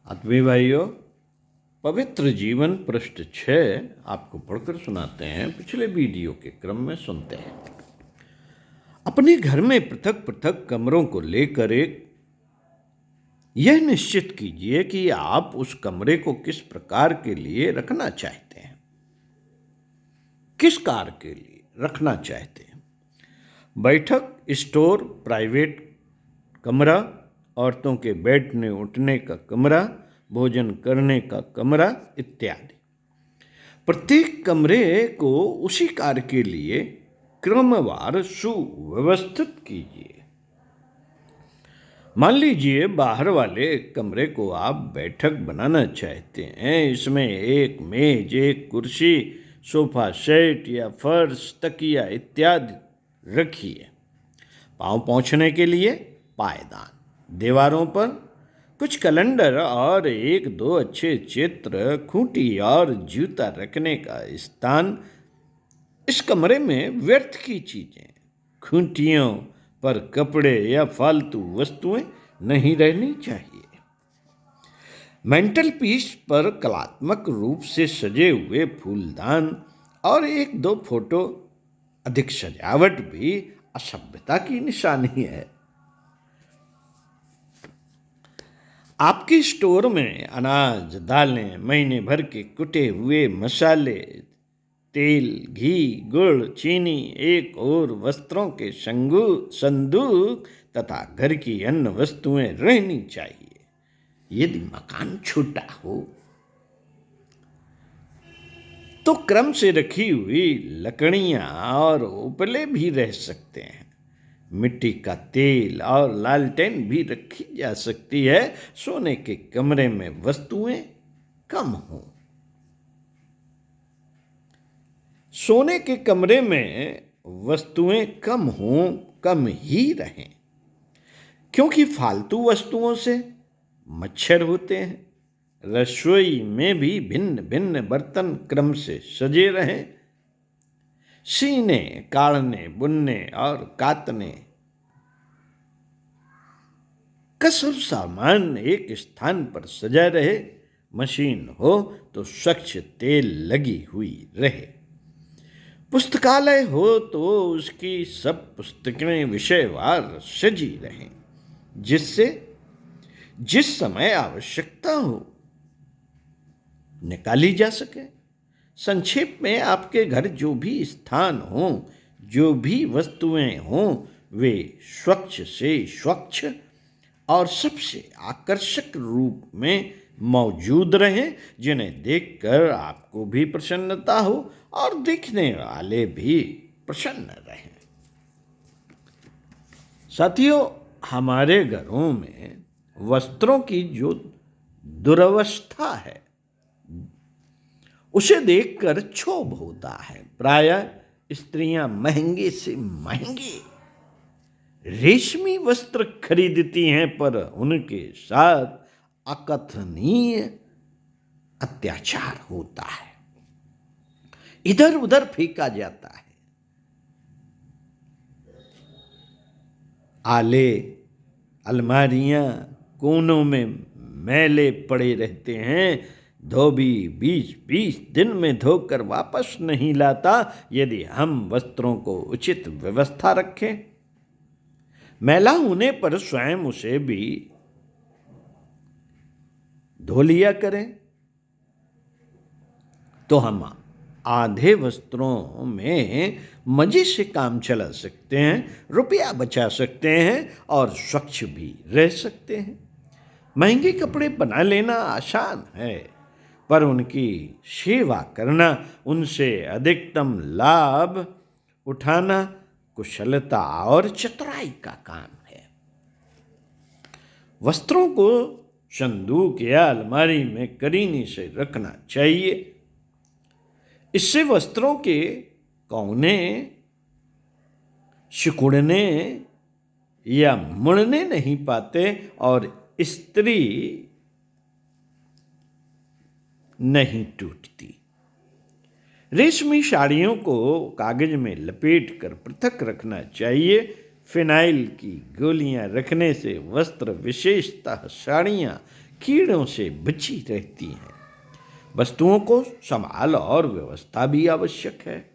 आत्मीय भाइयों, पवित्र जीवन पृष्ठ 6 आपको पढ़कर सुनाते हैं। पिछले वीडियो के क्रम में सुनते हैं। अपने घर में पृथक पृथक कमरों को लेकर यह निश्चित कीजिए कि आप उस कमरे को किस प्रकार के लिए रखना चाहते हैं, किस कार्य के लिए रखना चाहते हैं। बैठक, स्टोर, प्राइवेट कमरा, औरतों के बैठने उठने का कमरा, भोजन करने का कमरा इत्यादि। प्रत्येक कमरे को उसी कार्य के लिए क्रमवार सुव्यवस्थित कीजिए। मान लीजिए बाहर वाले कमरे को आप बैठक बनाना चाहते हैं। इसमें एक मेज, एक कुर्सी, सोफा सेट या फर्श, तकिया इत्यादि रखिए। पांव पोंछने के लिए पायदान, दीवारों पर कुछ कैलेंडर और एक दो अच्छे चित्र, खूंटी और जूता रखने का स्थान। इस कमरे में व्यर्थ की चीजें, खूंटियों पर कपड़े या फालतू वस्तुएं नहीं रहनी चाहिए। मेंटल पीस पर कलात्मक रूप से सजे हुए फूलदान और एक दो फोटो। अधिक सजावट भी असभ्यता की निशानी है। आपके स्टोर में अनाज, दालें, महीने भर के कुटे हुए मसाले, तेल, घी, गुड़, चीनी, एक और वस्त्रों के संदूक तथा घर की अन्य वस्तुएं रहनी चाहिए। यदि मकान छोटा हो तो क्रम से रखी हुई लकड़ियां और उपले भी रह सकते हैं। मिट्टी का तेल और लालटेन भी रखी जा सकती है। सोने के कमरे में वस्तुएं कम हों। सोने के कमरे में वस्तुएं कम हों, कम ही रहें, क्योंकि फालतू वस्तुओं से मच्छर होते हैं। रसोई में भी भिन्न भिन्न बर्तन क्रम से सजे रहें। सीने, काढ़ने, बुनने और कातने का सब सामान एक स्थान पर सजा रहे। मशीन हो तो स्वच्छ तेल लगी हुई रहे। पुस्तकालय हो तो उसकी सब पुस्तकें विषयवार सजी रहें, जिससे जिस समय आवश्यकता हो निकाली जा सके। संक्षेप में आपके घर जो भी स्थान हो, जो भी वस्तुएं हों, वे स्वच्छ से स्वच्छ और सबसे आकर्षक रूप में मौजूद रहें, जिन्हें देखकर आपको भी प्रसन्नता हो और देखने वाले भी प्रसन्न रहें। साथियों, हमारे घरों में वस्त्रों की जो दुरवस्था है उसे देखकर क्षोभ होता है। प्रायः स्त्रियां महंगे से महंगे रेशमी वस्त्र खरीदती हैं, पर उनके साथ अकथनीय अत्याचार होता है। इधर उधर फेंका जाता है। आले, अलमारियां कोनों में मैले पड़े रहते हैं। धोबी 20-20 दिन में धोकर वापस नहीं लाता। यदि हम वस्त्रों को उचित व्यवस्था रखें, मैला होने पर स्वयं उसे भी धो लिया करें, तो हम आधे वस्त्रों में मजे से काम चला सकते हैं, रुपया बचा सकते हैं और स्वच्छ भी रह सकते हैं। महंगे कपड़े बना लेना आसान है, पर उनकी सेवा करना, उनसे अधिकतम लाभ उठाना कुशलता और चतुराई का काम है। वस्त्रों को संदूक या अलमारी में करीने से रखना चाहिए। इससे वस्त्रों के कोने सिकुड़ने या मुड़ने नहीं पाते और इस्त्री नहीं टूटती। रेशमी साड़ियों को कागज में लपेटकर पृथक रखना चाहिए। फिनाइल की गोलियां रखने से वस्त्र, विशेषतः साड़ियां, कीड़ों से बची रहती हैं। वस्तुओं को संभाल और व्यवस्था भी आवश्यक है।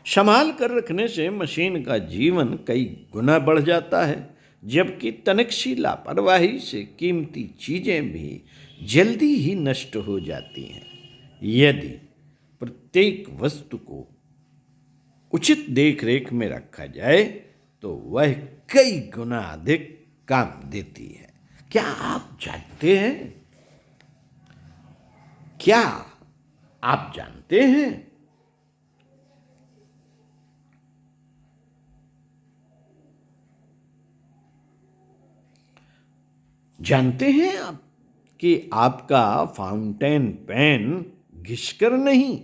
संभाल कर रखने से मशीन का जीवन कई गुना बढ़ जाता है, जबकि तनिक सी लापरवाही से कीमती चीजें भी जल्दी ही नष्ट हो जाती हैं। यदि प्रत्येक वस्तु को उचित देखरेख में रखा जाए तो वह कई गुना अधिक काम देती है। क्या आप जानते हैं? क्या आप जानते हैं? जानते हैं आप कि आपका फाउंटेन पेन घिसकर नहीं,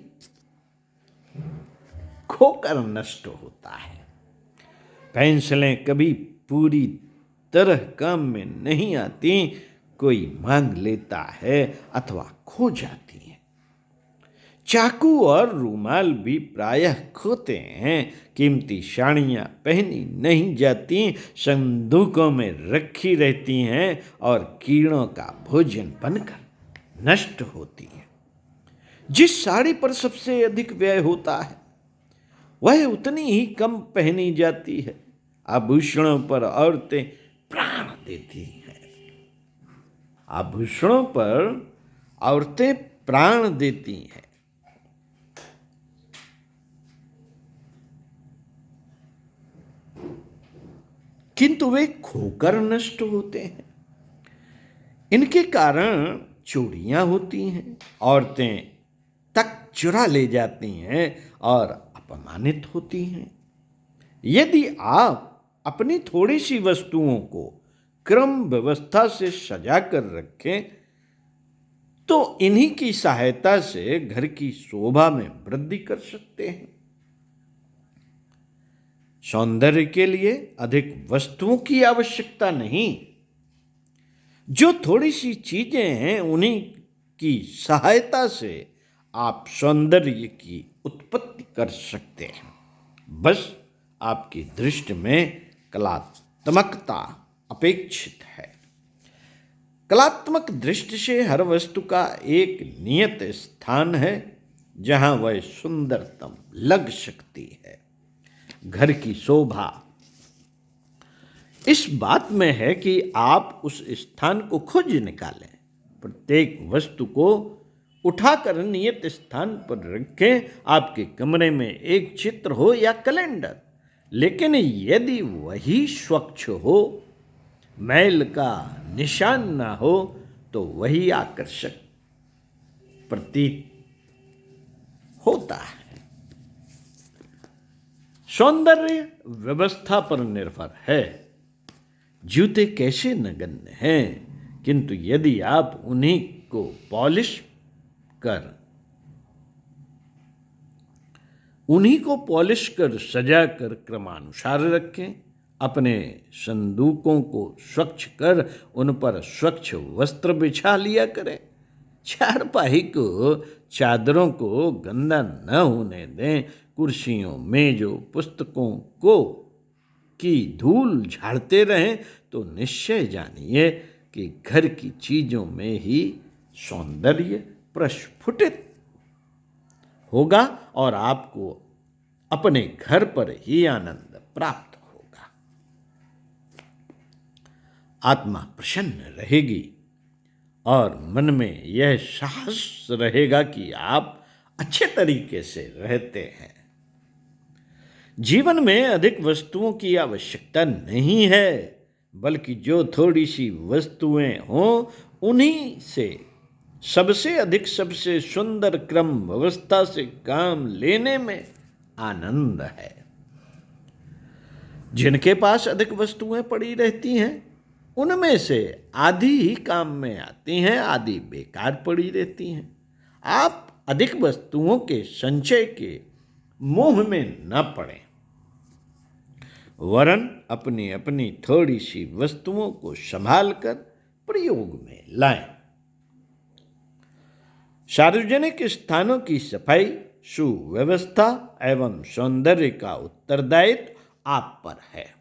खोकर नष्ट होता है। पेंसिलें कभी पूरी तरह काम में नहीं आती, कोई मांग लेता है अथवा खो जाती है। चाकू और रूमाल भी प्रायः खोते हैं। कीमती साड़ियाँ पहनी नहीं जाती, संदूकों में रखी रहती हैं और कीड़ों का भोजन बनकर नष्ट होती हैं। जिस साड़ी पर सबसे अधिक व्यय होता है वह उतनी ही कम पहनी जाती है। आभूषणों पर औरतें प्राण देती हैं। आभूषणों पर औरतें प्राण देती हैं। किंतु वे खोकर नष्ट होते हैं। इनके कारण चोरियां होती हैं, औरतें तक चुरा ले जाती हैं और अपमानित होती हैं। यदि आप अपनी थोड़ी सी वस्तुओं को क्रम व्यवस्था से सजा कर रखें तो इन्हीं की सहायता से घर की शोभा में वृद्धि कर सकते हैं। सौंदर्य के लिए अधिक वस्तुओं की आवश्यकता नहीं। जो थोड़ी सी चीजें हैं उन्हीं की सहायता से आप सौंदर्य की उत्पत्ति कर सकते हैं। बस आपकी दृष्टि में कलात्मकता अपेक्षित है। कलात्मक दृष्टि से हर वस्तु का एक नियत स्थान है जहां वह सुंदरतम लग सकती है। घर की शोभा इस बात में है कि आप उस स्थान को खोज निकालें। प्रत्येक वस्तु को उठाकर नियत स्थान पर रखें। आपके कमरे में एक चित्र हो या कैलेंडर, लेकिन यदि वही स्वच्छ हो, मैल का निशान ना हो, तो वही आकर्षक प्रतीत होता है। सौंदर्य व्यवस्था पर निर्भर है। जूते कैसे नगण्य हैं, किंतु यदि आप उन्हीं को पॉलिश कर सजा कर क्रमानुसार रखें। अपने संदूकों को स्वच्छ कर उन पर स्वच्छ वस्त्र बिछा लिया करें। चारपाई को, चादरों को गंदा न होने दें। कुर्सियों, मेजों, पुस्तकों को की धूल झाड़ते रहें तो निश्चय जानिए कि घर की चीजों में ही सौंदर्य प्रस्फुटित होगा और आपको अपने घर पर ही आनंद प्राप्त होगा। आत्मा प्रसन्न रहेगी और मन में यह साहस रहेगा कि आप अच्छे तरीके से रहते हैं। जीवन में अधिक वस्तुओं की आवश्यकता नहीं है, बल्कि जो थोड़ी सी वस्तुएं हों उन्हीं से सबसे अधिक, सबसे सुंदर क्रम व्यवस्था से काम लेने में आनंद है। जिनके पास अधिक वस्तुएं पड़ी रहती हैं उनमें से आधी ही काम में आती हैं, आधी बेकार पड़ी रहती हैं। आप अधिक वस्तुओं के संचय के मोह में न पड़ें, वरन अपनी अपनी थोड़ी सी वस्तुओं को संभाल कर प्रयोग में लाएं। सार्वजनिक स्थानों की सफाई, सुव्यवस्था एवं सौंदर्य का उत्तरदायित्व आप पर है।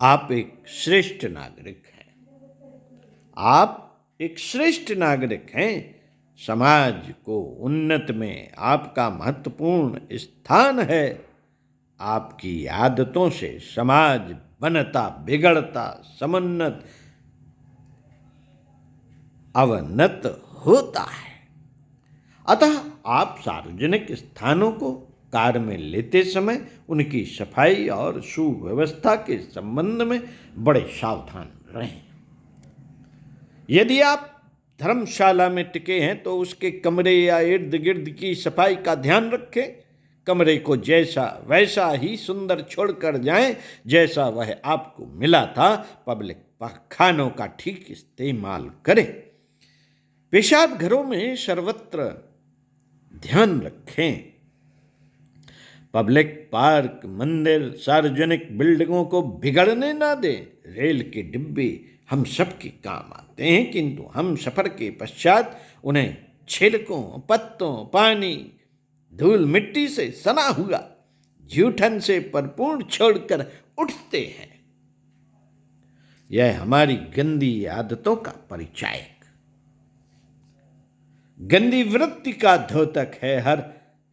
आप एक श्रेष्ठ नागरिक हैं। आप एक श्रेष्ठ नागरिक हैं। समाज को उन्नत में आपका महत्वपूर्ण स्थान है। आपकी आदतों से समाज बनता, बिगड़ता, समुन्नत, अवनत होता है। अतः आप सार्वजनिक स्थानों को कार्य में लेते समय उनकी सफाई और सुव्यवस्था के संबंध में बड़े सावधान रहें। यदि आप धर्मशाला में टिके हैं तो उसके कमरे या इर्द गिर्द की सफाई का ध्यान रखें। कमरे को जैसा वैसा ही सुंदर छोड़कर जाएं जैसा वह आपको मिला था। पब्लिक खानों का ठीक इस्तेमाल करें। पेशाब घरों में सर्वत्र ध्यान रखें। पब्लिक पार्क, मंदिर, सार्वजनिक बिल्डिंगों को बिगड़ने ना दें। रेल के डिब्बे हम सबके काम आते हैं, किंतु हम सफर के पश्चात उन्हें छिलकों, पत्तों, पानी, धूल मिट्टी से सना हुआ, जूठन से भरपूर छोड़कर उठते हैं। यह हमारी गंदी आदतों का परिचायक, गंदी वृत्ति का द्योतक है। हर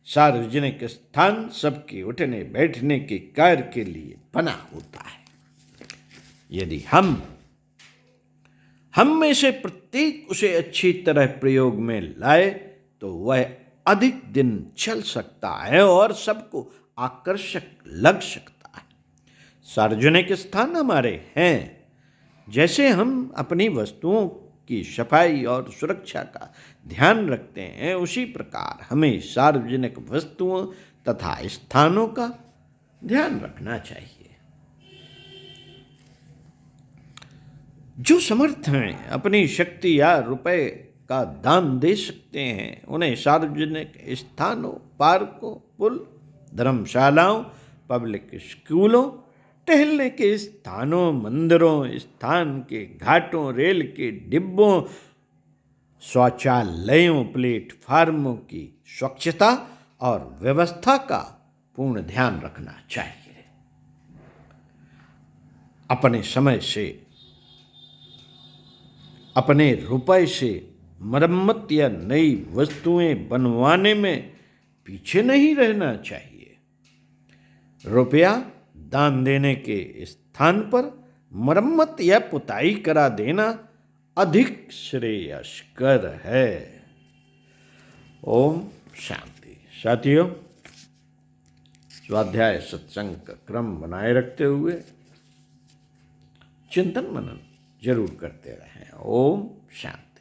सार्वजनिक स्थान सबके उठने बैठने के कार्य के लिए बना होता है। यदि हम में से प्रत्येक उसे अच्छी तरह प्रयोग में लाए तो वह अधिक दिन चल सकता है और सबको आकर्षक लग सकता है। सार्वजनिक स्थान हमारे हैं। जैसे हम अपनी वस्तुओं की सफाई और सुरक्षा का ध्यान रखते हैं, उसी प्रकार हमें सार्वजनिक वस्तुओं तथा स्थानों का ध्यान रखना चाहिए। जो समर्थ हैं अपनी शक्ति या रुपए का दान दे सकते हैं, उन्हें सार्वजनिक स्थानों, पार्कों, पुल, धर्मशालाओं, पब्लिक स्कूलों, टहलने के स्थानों, मंदिरों, स्थान के घाटों, रेल के डिब्बों, शौचालयों, प्लेटफार्मों की स्वच्छता और व्यवस्था का पूर्ण ध्यान रखना चाहिए। अपने समय से, अपने रुपए से मरम्मत या नई वस्तुएं बनवाने में पीछे नहीं रहना चाहिए। रुपया दान देने के स्थान पर मरम्मत या पुताई करा देना अधिक श्रेयस्कर है। ओम शांति। साथियों, स्वाध्याय सत्संग का क्रम बनाए रखते हुए चिंतन मनन जरूर करते रहें। ओम शांति।